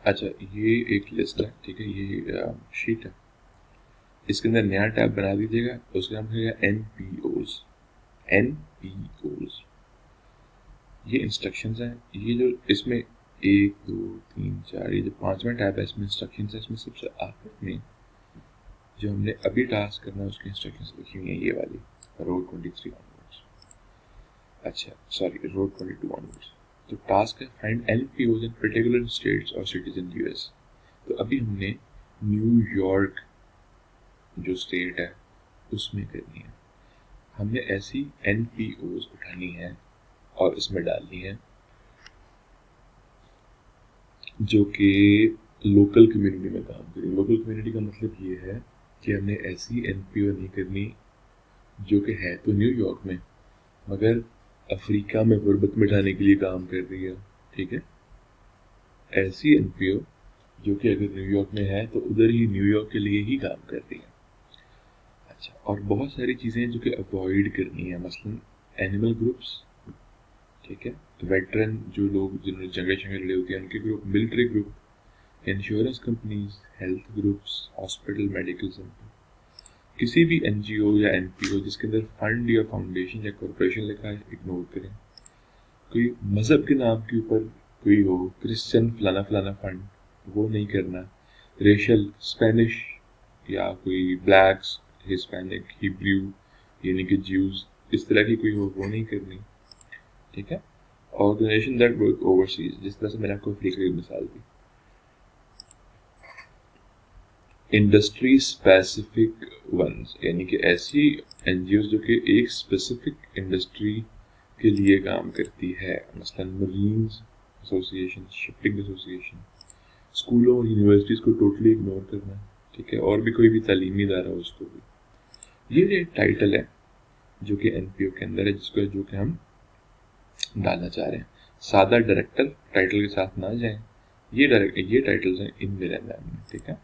अच्छा, ये एक लिस्ट है, ठीक है, ये शीट है, इसके अंदर नया टैब बना दीजिएगा, उसका नाम है NPOs। NPOs ये इंस्ट्रक्शंस हैं। ये जो इसमें 1 2 3 4 ये जो पांचवा टैब है इसमें इंस्ट्रक्शंस है। इसमें सबसे आखिर में जो हमने अभी टास्क करना है उसकी इंस्ट्रक्शंस लिखी हुई हैं, ये वाली रोड 23 ऑनवर्ड्स, अच्छा सॉरी रोड 22 ऑनवर्ड्स। तो टास्क है फाइंड NPOs इन पर्टिकुलर स्टेट्स और सिटीज इन US। तो अभी हमने न्यूयॉर्क जो स्टेट है उसमें करनी है। हमने ऐसी NPOs उठानी है और इसमें डालनी है जो कि लोकल कम्युनिटी में काम करें। लोकल कम्युनिटी का मतलब ये है कि हमने ऐसी NPO नहीं करनी जो कि है तो न्यूयॉर्क में मगर अफ्रीका में गुर्बत मिटाने के लिए काम कर रही है, ठीक है। ऐसी NPO जो कि अगर न्यूयॉर्क में है तो उधर ही न्यूयॉर्क के लिए ही काम कर रही है। अच्छा, और बहुत सारी चीज़ें जो कि अवॉइड करनी है, मसलन एनिमल ग्रुप्स, ठीक है, वेटरन जो लोग जिन्होंने जंग शंगे लड़ी होती है उनके group, military group, insurance companies, health groups, hospital, medical centre, किसी भी NGO या NPO जिसके अंदर फंड या फाउंडेशन या कॉरपोरेशन लिखा है इग्नोर करें। कोई मज़हब के नाम के ऊपर कोई हो, क्रिश्चियन फलाना फलाना फंड, वो नहीं करना। रेशल, स्पेनिश या कोई ब्लैक्स, हिस्पैनिक, हिब्रू यानी कि ज्यूज, इस तरह की कोई हो वो नहीं करनी, ठीक है। ऑर्गेनाइजेशन दैट वर्क ओवरसीज, जिस तरह से मैंने आपको अफ्रीका की मिसाल दी। इंडस्ट्री स्पेसिफिक वंस यानी कि ऐसी NGOs जो कि एक स्पेसिफिक इंडस्ट्री के लिए काम करती है, मसलन मरीन्स एसोसिएशन, शिपिंग एसोसिएशन। स्कूलों और यूनिवर्सिटीज़ को टोटली इग्नोर करना, ठीक है, और भी कोई भी तालीमी इदारा हो उसको भी। ये एक टाइटल है जो कि NPO के अंदर है, जिसको जो कि हम डालना चाह रहे हैं। सादा डायरेक्टर टाइटल के साथ ना जाएं, ये टाइटल्स हैं इन मेरे नाम में, ठीक है।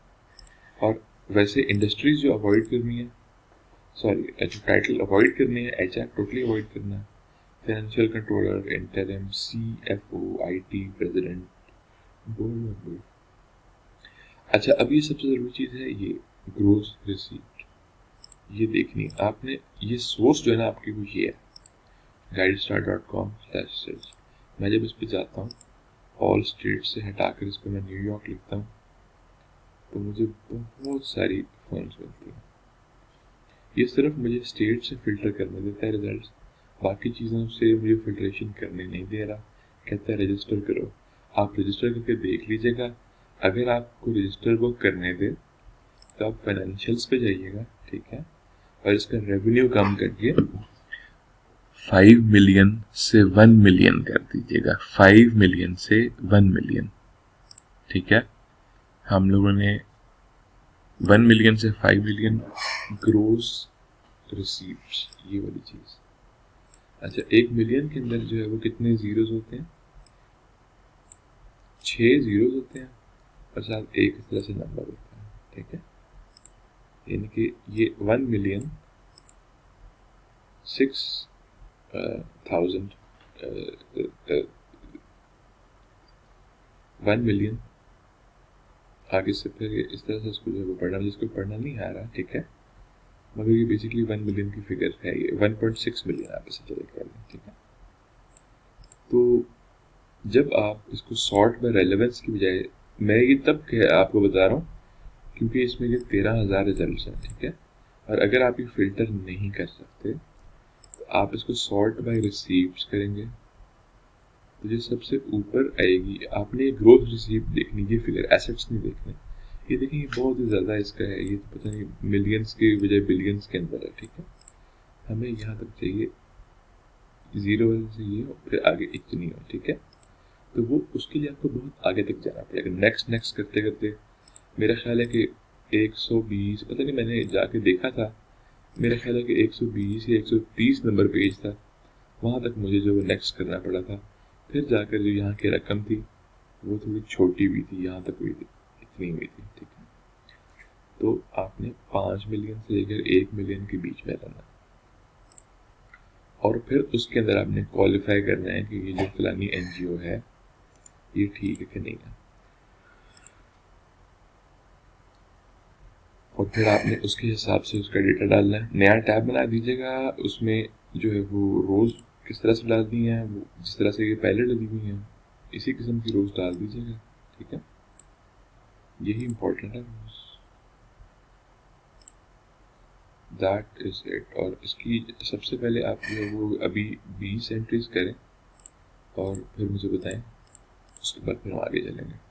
और वैसे इंडस्ट्रीज जो अवॉइड करनी है, सॉरी जो टाइटल अवॉइड करनी है, HR टोटली अवॉइड करना है। Financial controller, interim, CFO, IT president, board member. अच्छा, अब ये सबसे ज़रूरी चीज़ है, ये ग्रोस रिसीप्ट, ये देखनी है आपने। ये सोर्स जो है ना आपकी वो ये है guidestar.com/search। मैं जब इस पर जाता हूँ ऑल स्टेट से हटाकर इस पर मैं न्यूयॉर्क लिखता हूँ तो मुझे बहुत सारी फर्म्स मिलती हैं। ये सिर्फ मुझे स्टेट से फिल्टर करने देता है रिजल्ट्स, बाकी चीज़ों से मुझे फिल्ट्रेशन करने नहीं दे रहा। कहता है रजिस्टर करो, आप रजिस्टर करके देख लीजिएगा। अगर आपको रजिस्टर वो करने दे तो आप फाइनेंशियल्स पे जाइएगा, ठीक है, और इसका रेवेन्यू कम करके 5 मिलियन से 1 मिलियन कर दीजिएगा। 5 मिलियन से 1 मिलियन, ठीक है। हम लोगों ने 1 मिलियन से 5 मिलियन ग्रोस रिसीप्ट्स, ये वाली चीज़। अच्छा, 1 मिलियन के अंदर जो है वो कितने जीरोस होते हैं? 6 जीरोस होते हैं और साथ एक इस तरह से नंबर होता है, ठीक है। यानी कि ये 1 मिलियन 6,000 1 मिलियन आगे से फिर इस तरह से इसको जो है वो पढ़ना, जिसको पढ़ना नहीं आ रहा, ठीक है, मगर ये बेसिकली 1 मिलियन की फिगर है, ये 1.6 मिलियन आप इसे चले कर लें, ठीक है। तो जब आप इसको सॉर्ट बाय रेलेवेंस की बजाय, मैं ये तब आपको बता रहा हूँ क्योंकि इसमें ये 13,000 रिजल्ट हैं, ठीक है। और अगर आप ये फिल्टर नहीं कर सकते तो आप इसको सॉर्ट बाय रिसीप्ट्स करेंगे तो जो सबसे ऊपर आएगी, आपने ग्रोथ रिसीप्ट देखनी, ये फिगर, एसेट्स नहीं देखने। ये देखिए बहुत ही ज़्यादा इसका है, ये तो पता नहीं मिलियंस के बजाय बिलियंस के अंदर है, ठीक है। हमें यहाँ तक चाहिए 0 से ये हो, फिर आगे इतनी हो, ठीक है। तो वो उसके लिए आपको बहुत आगे तक जाना पड़ेगा, नेक्स्ट नेक्स्ट करते करते। मेरा ख्याल है कि 120, पता नहीं, मैंने जाके देखा था, मेरा ख्याल है कि 120 या 130 नंबर पेज था, वहाँ तक मुझे जो नेक्स्ट करना पड़ा था। फिर जाकर जो यहाँ की रकम थी वो थोड़ी छोटी हुई थी, यहाँ तक हुई थी, इतनी हुई थी, ठीक है। तो आपने 5 मिलियन से लेकर 1 मिलियन के बीच में रहना, और फिर उसके अंदर आपने क्वालिफाई करना है कि ये जो फलानी NGO है ये ठीक है कि नहीं है। और फिर आपने उसके हिसाब से उसका डेटा डालना है। नया टैब बना दीजिएगा, उसमें जो है वो रोज़ किस तरह से डालनी है, वो जिस तरह से ये पहले डली हुई हैं इसी किस्म की रोज़ डाल दीजिएगा, ठीक है। यही इम्पोर्टेंट है रोज़, दैट इज़ इट। और इसकी सबसे पहले आप जो है वो अभी 20 एंट्रीज करें और फिर मुझे बताएं, उसके बाद फिर हम आगे चलेंगे।